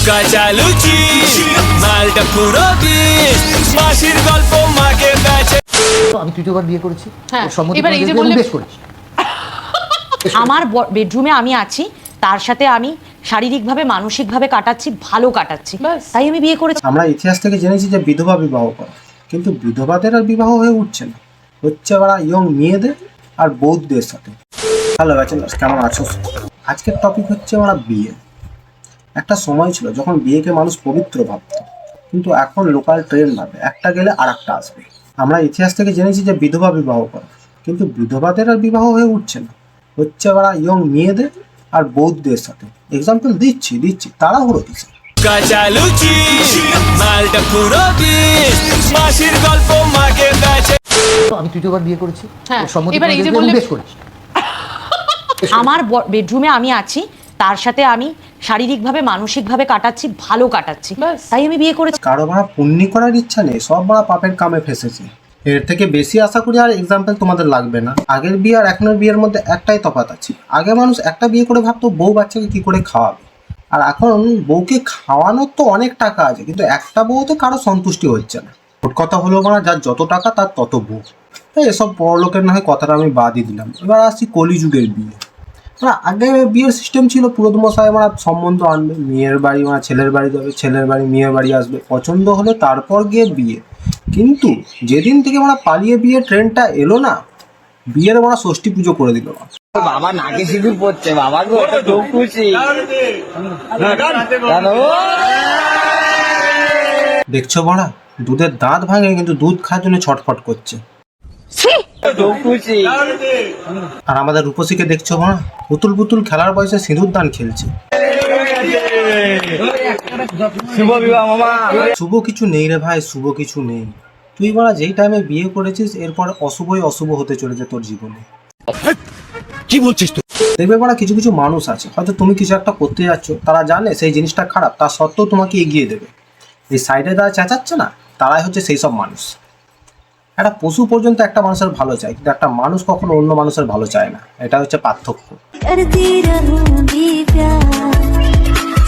কাঁচা লুচি মালটা পুরো বিষ মাসির গল্প মাকে বেচে। আমি তৃতীয়বার বিয়ে করেছি। হ্যাঁ, ওর সম্মতি এবার এই যে পেয়ে বললে- বেশ করেছি। আমার বেডরুমে আমি আছি, তার সাথে আমি শারীরিকভাবে মানসিকভাবে কাটাচ্ছি, ভালো কাটাচ্ছি, ব্যাস। তাই আমি বিয়ে করেছি। আমরা ইতিহাস থেকে জেনেছি যে বিধবা বিবাহ করে, কিন্তু বিধবাদের আর বিবাহ হয়ে উঠছে না, হচ্ছে ওরা ইয়ং মেয়েদের আর বৌদ্ধদের সাথে। হ্যালো ব্যাচেলার্স, কেমন আছো? আজকের টপিক হচ্ছে ওরা বিয়ে। একটা সময় ছিল যখন বিয়েকে মানুষ পবিত্র ভাবত, কিন্তু এখন লোকাল ট্রেন ভাবে একটা গেলে আর একটা আসবে। আমরা ইতিহাস থেকে জেনেছি যে বিধবা বিবাহ করে, কিন্তু বিধবাদের আর বিবাহ হয়ে উঠছে না, হচ্ছে ওরা ইয়ং মেয়েদের আর বৌদ্ধদের সাথে। এক্সাম্পল দিচ্ছি তাড়াহুড়ো দিচ্ছে। কাঁচা লুচি মালটা পুরো বিষ মাসির গল্প মাকে বেচে। আমি তৃতীয়বার বিয়ে করেছি। হ্যাঁ, ওর সম্মতি এবার এই যে পেয়ে বললে- বেশ করেছি। আমার বেডরুমে আমি আছি, তার সাথে আমি শারীরিকভাবে মানসিকভাবে কাটাচ্ছি, ভালো কাটাচ্ছি, ব্যাস। তাই আমি বিয়ে করেছি। কারো ভাড়া পুণ্যি করার ইচ্ছা নেই, সব ভাড়া পাপের কামে ফেসেছে। এর থেকে বেশি আশা করি আর এক্সাম্পল তোমাদের লাগবে না। আগের বিয়ে আর এখনের বিয়ের মধ্যে একটাই তফাৎ আছে। আগে মানুষ একটা বিয়ে করে ভাবতো বউ বাচ্চাকে কি করে খাওয়াবে, আর এখন বউকে খাওয়ানোর তো অনেক টাকা আছে, কিন্তু একটা বউতে কারো সন্তুষ্টি হচ্ছে না। মোট কথা হলো মানে যার যত টাকা তার তত বউ। এসব বড়লোকের না হয় কথাটা আমি বাদই দিলাম। এবার আসছি কলিযুগের বিয়ে। আগে বিয়ের সিস্টেম ছিল পুরোদ মশাই মানে সম্বন্ধ আনবে, মেয়ের বাড়ি মানে ছেলের বাড়ি যাবে, ছেলের বাড়ি মেয়ের বাড়ি আসবে, পছন্দ হলে তারপর গিয়ে বিয়ে। কিন্তু যেদিন থেকে মানে পালিয়ে বিয়ে ট্রেনটা এলো না, বিয়ের মানে ষষ্ঠী পুজো করে দিল। বাবা নাকে সিঁদুর পড়ছে, বাবা গো এটা খুব খুশি। জানো? দেখছো বড়া, দুধের দাঁত ভাঙে কিন্তু দুধ খাওয়ার জন্য ছটফট করছে। খুব খুশি। আর আমাদের রূপসীকে দেখছো বড়া, পুতুল পুতুল খেলার বয়সে সিঁদুর দান খেলছে। শুভ বিবাহ মামা। শুভ কিছু নেই রে ভাই, শুভ কিছু নেই। তুই বড়া যেই টাইমে বিয়ে করেছিস এরপর অশুভই অশুভ হতে চলেছে তোর জীবনে। কি বলছিস তুই? দেখবে বড়া, কিছু কিছু মানুষ আছে, হয়তো তুমি কিছু একটা করতে যাচ্ছ, তারা জানে সেই জিনিসটা খারাপ, তা সত্ত্বেও তোমাকে এগিয়ে দেবে। এই সাইডে তারা চেঁচাচ্ছে না, তারাই হচ্ছে সেই সব মানুষ। একটা পশু পর্যন্ত একটা মানুষের ভালো চায়, কিন্তু একটা মানুষ কখনো অন্য মানুষের ভালো চায় না। এটা হচ্ছে পার্থক্য। करती रहूंगी प्यार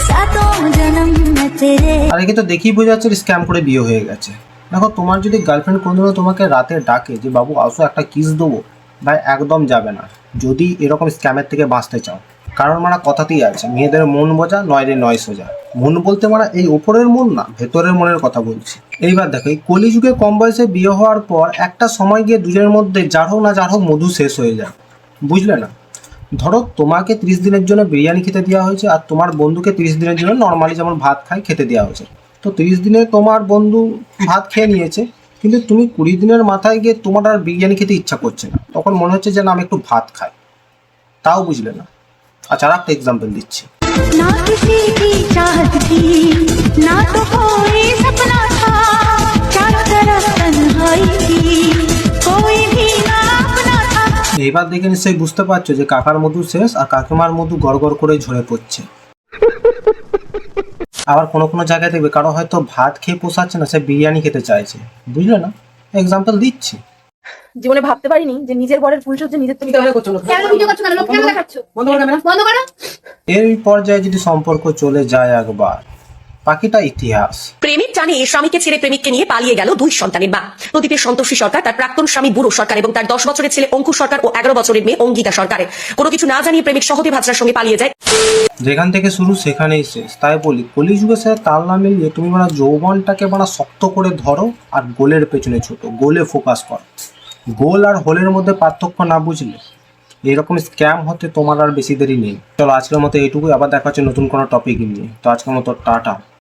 सातों जन्म में तेरे। আর একে তো দেখেই বোঝা যাচ্ছে স্ক্যাম করে বিয়ে হয়ে গেছে। দেখো, তোমার যদি গার্লফ্রেন্ড কোনোদিনও তোমাকে রাতে ডাকে যে বাবু আসো একটা কিস দেবো, ভাই একদম যাবে না, যদি এরকম স্ক্যামের থেকে বাঁচতে চাও। কারণ মানে কথাতেই আছে, মেয়েদের মন বোঝা নয় রে নয় সোজা। মন বলতে মানে এই ওপরের মন না, ভেতরের মনের কথা বলছি। এইবার দেখো, এই কলিযুগে কম বয়সে বিয়ে হওয়ার পর একটা সময় গিয়ে দুজনের মধ্যে যার হোক না যার হোক মধু শেষ হয়ে যায়, বুঝলে না? ধরো তোমাকে 30 দিনের জন্য বিরিয়ানি খেতে দেওয়া হয়েছে, আর তোমার বন্ধুকে 30 দিনের জন্য নর্মালি যেমন ভাত খায় খেতে দেওয়া হয়েছে। তো 30 দিনে তোমার বন্ধু ভাত খেয়ে নিয়েছে, কিন্তু তুমি 20 দিনের মাথায় গিয়ে তোমার আর বিরিয়ানি খেতে ইচ্ছা করছে না, তখন মনে হচ্ছে যে না আমি একটু ভাত খাই, তাও বুঝলে না। আচ্ছা, আর একটা এক্সাম্পল দিচ্ছি। ना किसी की चाहत थी ना तो कोई सपना था, चारों तरफ तन्हाई थी कोई भी ना अपना था। এইবার দেখে নিশ্চয়ই বুঝতে পারছো যে কাকার মধু শেষ আর কাকিমার মধু গড়গড় করে ঝরে পড়ছে। আবার কোনো কোনো জায়গায় দেখবে কারো হয়তো ভাত খেয়ে পোষাচ্ছে না, সে বিরিয়ানি খেতে চাইছে, বুঝলে না? এক্সাম্পল দিচ্ছি। জীবনে ভাবতে পারিনি যে নিজের বরের ফুল সজ্জা নিজের তুমি ক্যামেরা করছো না। ভিডিও করছো কেন? লোক ক্যামেরা দেখাচ্ছো। বন্ধ করো ক্যামেরা, বন্ধ করো। এই পর্যায়ে যদি সম্পর্ক চলে যায় একবার, বাকিটা ইতিহাস। প্রেমিক জানে স্বামীকে ছেড়ে প্রেমিককে নিয়ে পালিয়ে গেল 2 সন্তানের মা। প্রদীপের সন্তোষী সরকার, তার প্রাক্তন স্বামী বুড়ো সরকার এবং তার 10 বছরের ছেলে অঙ্কুর সরকার ও 11 বছরের মেয়ে অঙ্গিতা সরকারের কোনো কিছু না জানিয়ে প্রেমিক সহদে ভাজরার সঙ্গে পালিয়ে যায়। যেখান থেকে শুরু সেখানেই শেষ। তাই বলি, কলিযুগের সাথে তাল না মিলিয়ে তুমি মানে যৌবনটাকে মানে শক্ত করে ধরো আর গোলের পেছনে ছোটো, গোলে ফোকাস করো। গোল আর হোলের মধ্যে পার্থক্য না বুঝলে এরকম স্ক্যাম হতে তোমার আর বেশি দেরি নেই। চলো আজকের মতো এইটুকুই, আবার দেখা হচ্ছে নতুন কোনো টপিক নিয়ে। তো আজকের মতো টাটা।